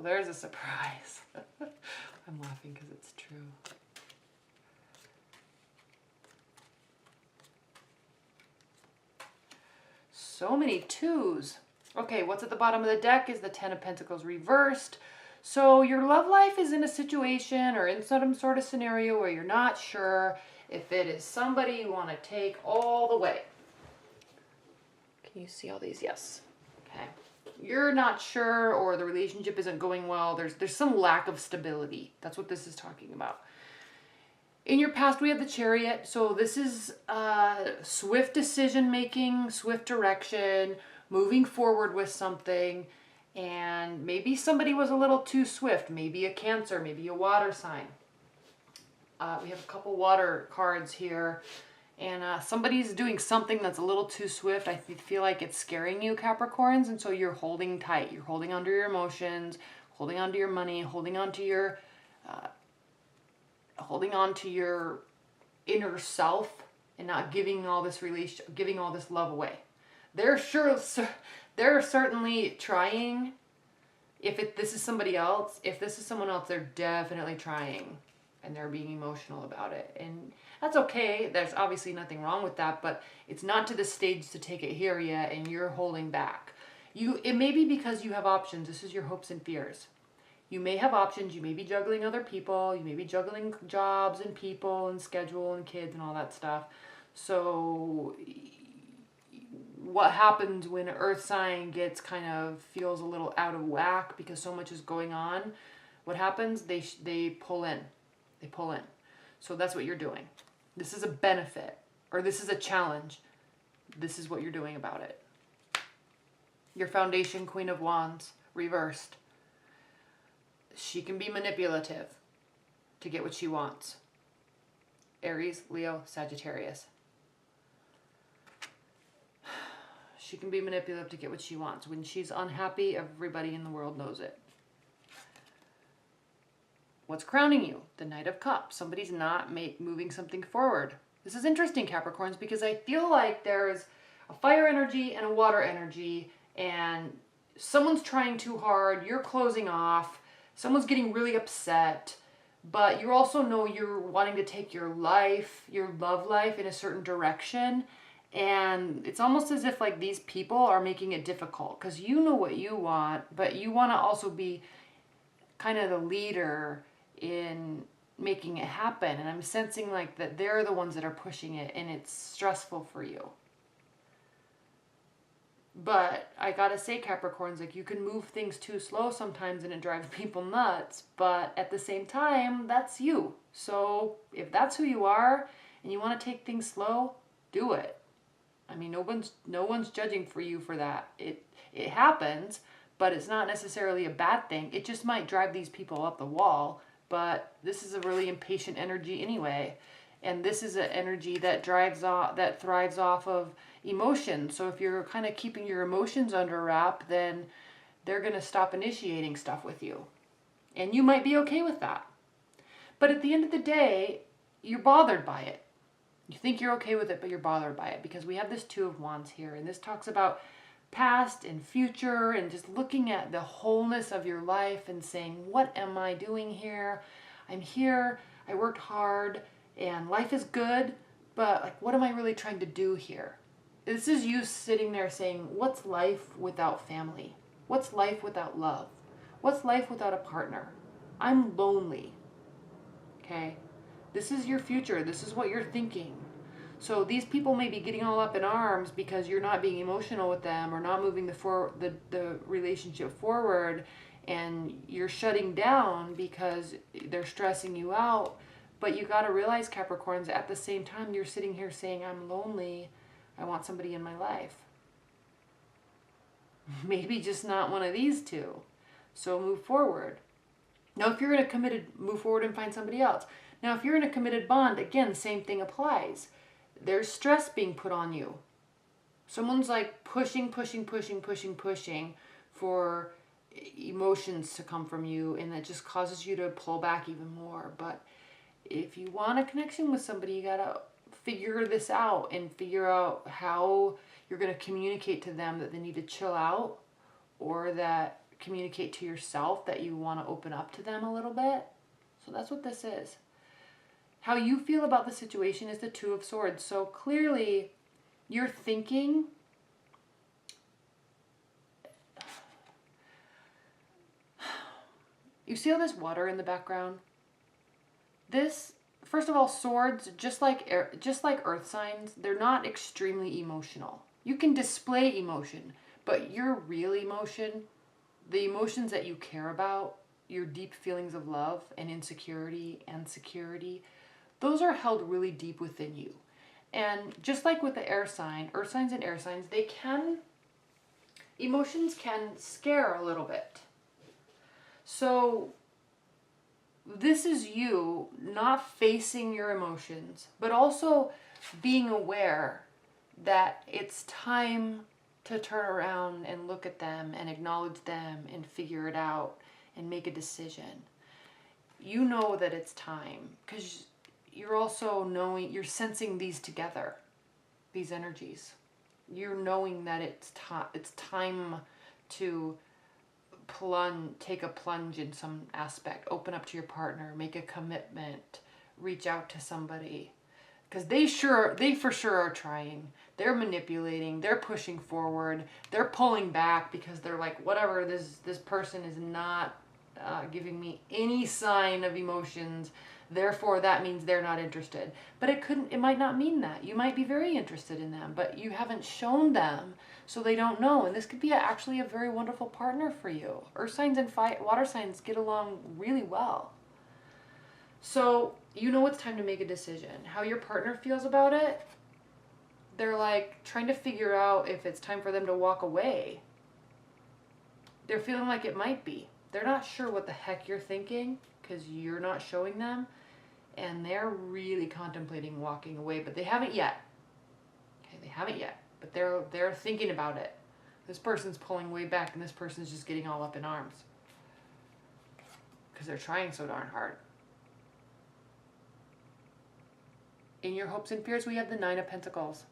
Well, there's a surprise. I'm laughing because it's true. So many twos. Okay, what's at the bottom of the deck is the Ten of Pentacles reversed. So your love life is in a situation or in some sort of scenario where you're not sure if it is somebody you want to take all the way. Can you see all these? Yes. Okay. You're not sure, or the relationship isn't going well. There's some lack of stability. That's what this is talking about. In your past, we have the Chariot. So this is swift decision making, swift direction, moving forward with something. And maybe somebody was a little too swift. Maybe a Cancer, maybe a water sign. We have a couple water cards here. And somebody's doing something that's a little too swift. I feel like it's scaring you, Capricorns. And so you're holding tight. You're holding onto your emotions, holding onto your money, holding onto your inner self, and not giving all this love away. They're certainly trying. This is somebody else, if this is someone else, they're definitely trying, and they're being emotional about it. And that's okay. There's obviously nothing wrong with that, but it's not to the stage to take it here yet, and you're holding back. It may be because you have options. This is your hopes and fears. You may have options. You may be juggling other people. You may be juggling jobs and people and schedule and kids and all that stuff. So what happens when an earth sign feels a little out of whack because so much is going on? What happens? They pull in. They pull in. So that's what you're doing. This is a benefit, or this is a challenge. This is what you're doing about it. Your foundation, Queen of Wands, reversed. She can be manipulative to get what she wants. Aries, Leo, Sagittarius. She can be manipulative to get what she wants. When she's unhappy, everybody in the world knows it. What's crowning you? The Knight of Cups. Somebody's not moving something forward. This is interesting, Capricorns, because I feel like there's a fire energy and a water energy, and someone's trying too hard. You're closing off. Someone's getting really upset, but you also know you're wanting to take your love life in a certain direction. And it's almost as if like these people are making it difficult because you know what you want, but you want to also be kind of the leader in making it happen. And I'm sensing like that they're the ones that are pushing it, and it's stressful for you. But I gotta say, Capricorns, like, you can move things too slow sometimes and it drives people nuts, but at the same time, that's you. So if that's who you are and you want to take things slow, do it. I mean, no one's judging for you for that. It happens, but it's not necessarily a bad thing. It just might drive these people up the wall, but this is a really impatient energy anyway. And this is an energy that thrives off of emotions. So if you're kind of keeping your emotions under wrap, then they're going to stop initiating stuff with you. And you might be okay with that. But at the end of the day, you're bothered by it. You think you're okay with it, but you're bothered by it because we have this Two of Wands here. And this talks about past and future and just looking at the wholeness of your life and saying, what am I doing here? I'm here. I worked hard. And life is good, but like, what am I really trying to do here? This is you sitting there saying, what's life without family? What's life without love? What's life without a partner? I'm lonely. Okay? This is your future. This is what you're thinking. So these people may be getting all up in arms because you're not being emotional with them or not moving the relationship forward, and you're shutting down because they're stressing you out. But you got to realize, Capricorns, at the same time, you're sitting here saying, I'm lonely. I want somebody in my life. Maybe just not one of these two. So move forward. Now, if you're in a move forward and find somebody else. Now, if you're in a committed bond, again, same thing applies. There's stress being put on you. Someone's like pushing for emotions to come from you, and that just causes you to pull back even more. But if you want a connection with somebody, you gotta figure this out and figure out how you're gonna communicate to them that they need to chill out, or that communicate to yourself that you want to open up to them a little bit. So that's what this is. How you feel about the situation is the Two of Swords. So clearly you're thinking, you see all this water in the background? This, first of all, swords, just like earth signs, they're not extremely emotional. You can display emotion, but your real emotion, the emotions that you care about, your deep feelings of love and insecurity and security, those are held really deep within you. And just like with the air sign, earth signs and air signs, emotions can scare a little bit. So this is you not facing your emotions, but also being aware that it's time to turn around and look at them and acknowledge them and figure it out and make a decision. You know that it's time because you're also knowing, you're sensing these together, these energies. You're knowing that it's time to take a plunge in some aspect, open up to your partner, make a commitment, reach out to somebody. Because they for sure are trying. They're manipulating, they're pushing forward, they're pulling back because they're like, whatever, this person is not giving me any sign of emotions, therefore that means they're not interested. But it might not mean that. You might be very interested in them, but you haven't shown them, so they don't know. And this could be actually a very wonderful partner for you. Earth signs and water signs get along really well. So you know it's time to make a decision. How your partner feels about it, they're like trying to figure out if it's time for them to walk away. They're feeling like it might be. They're not sure what the heck you're thinking because you're not showing them, and they're really contemplating walking away, but they haven't yet. Okay, they haven't yet, but they're thinking about it. This person's pulling way back, and this person's just getting all up in arms because they're trying so darn hard. In your hopes and fears, we have the Nine of Pentacles.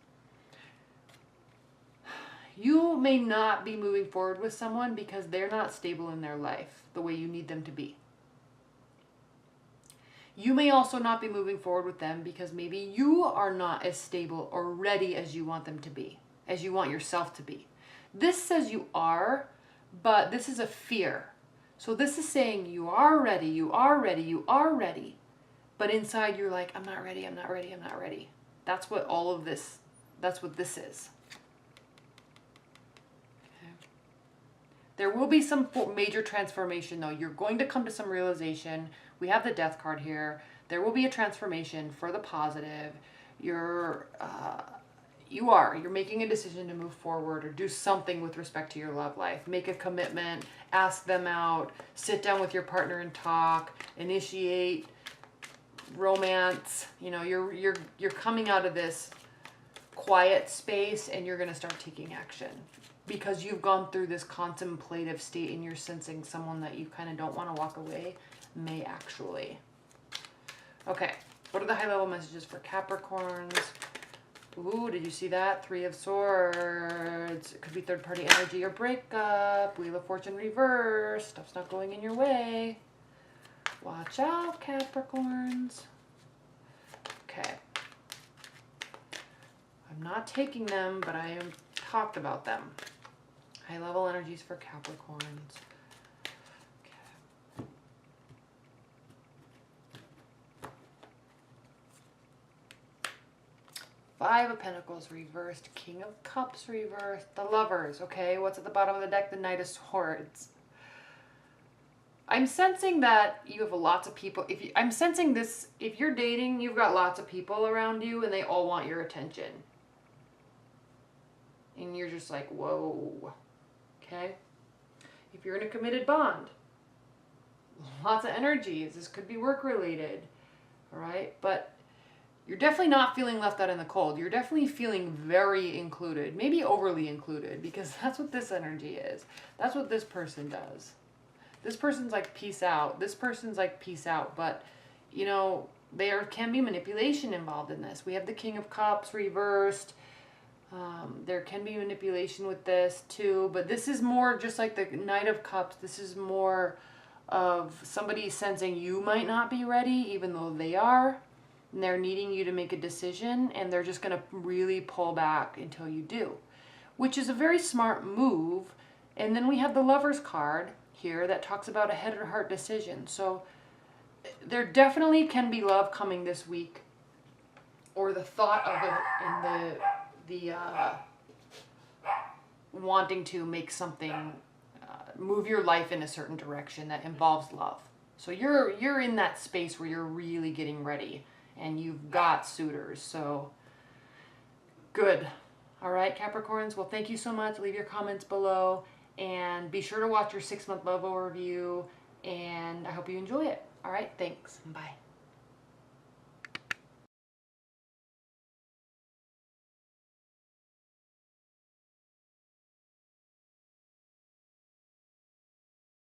You may not be moving forward with someone because they're not stable in their life the way you need them to be. You may also not be moving forward with them because maybe you are not as stable or ready as you want them to be, as you want yourself to be. This says you are, but this is a fear. So this is saying you are ready, you are ready, you are ready. But inside you're like, I'm not ready, I'm not ready, I'm not ready. That's what that's what this is. Okay. There will be some major transformation though. You're going to come to some realization. We have the Death card here. There will be a transformation for the positive. You're making a decision to move forward or do something with respect to your love life. Make a commitment, ask them out, sit down with your partner and talk, initiate romance. You know, you're coming out of this quiet space and you're going to start taking action because you've gone through this contemplative state and you're sensing someone that you kind of don't want to walk away may actually. Okay, what are the high level messages for Capricorns? Ooh, did you see that? Three of Swords. It could be third party energy or breakup. Wheel of Fortune reverse. Stuff's not going in your way. Watch out, Capricorns. Okay. I'm not taking them, but I am talked about them. High level energies for Capricorns. Okay. Five of Pentacles reversed. King of Cups reversed. The Lovers. Okay, what's at the bottom of the deck? The Knight of Swords. I'm sensing that you have lots of people. I'm sensing this, if you're dating, you've got lots of people around you and they all want your attention. And you're just like, whoa. Okay? If you're in a committed bond, lots of energies. This could be work related. All right? But you're definitely not feeling left out in the cold. You're definitely feeling very included, maybe overly included, because that's what this energy is. That's what this person does. This person's like, peace out. This person's like, peace out. But, you know, there can be manipulation involved in this. We have the King of Cups reversed. There can be manipulation with this too, but this is more just like the Knight of Cups. This is more of somebody sensing you might not be ready, even though they are. And they're needing you to make a decision, and they're just going to really pull back until you do, which is a very smart move. And then we have the Lover's card here that talks about a head or heart decision. So there definitely can be love coming this week, or the thought of it, and the wanting to make something, move your life in a certain direction that involves love. So you're in that space where you're really getting ready, and you've got suitors. So good. All right, Capricorns. Well, thank you so much. Leave your comments below, and be sure to watch your 6-month love overview, and I hope you enjoy it. All right, thanks. Bye.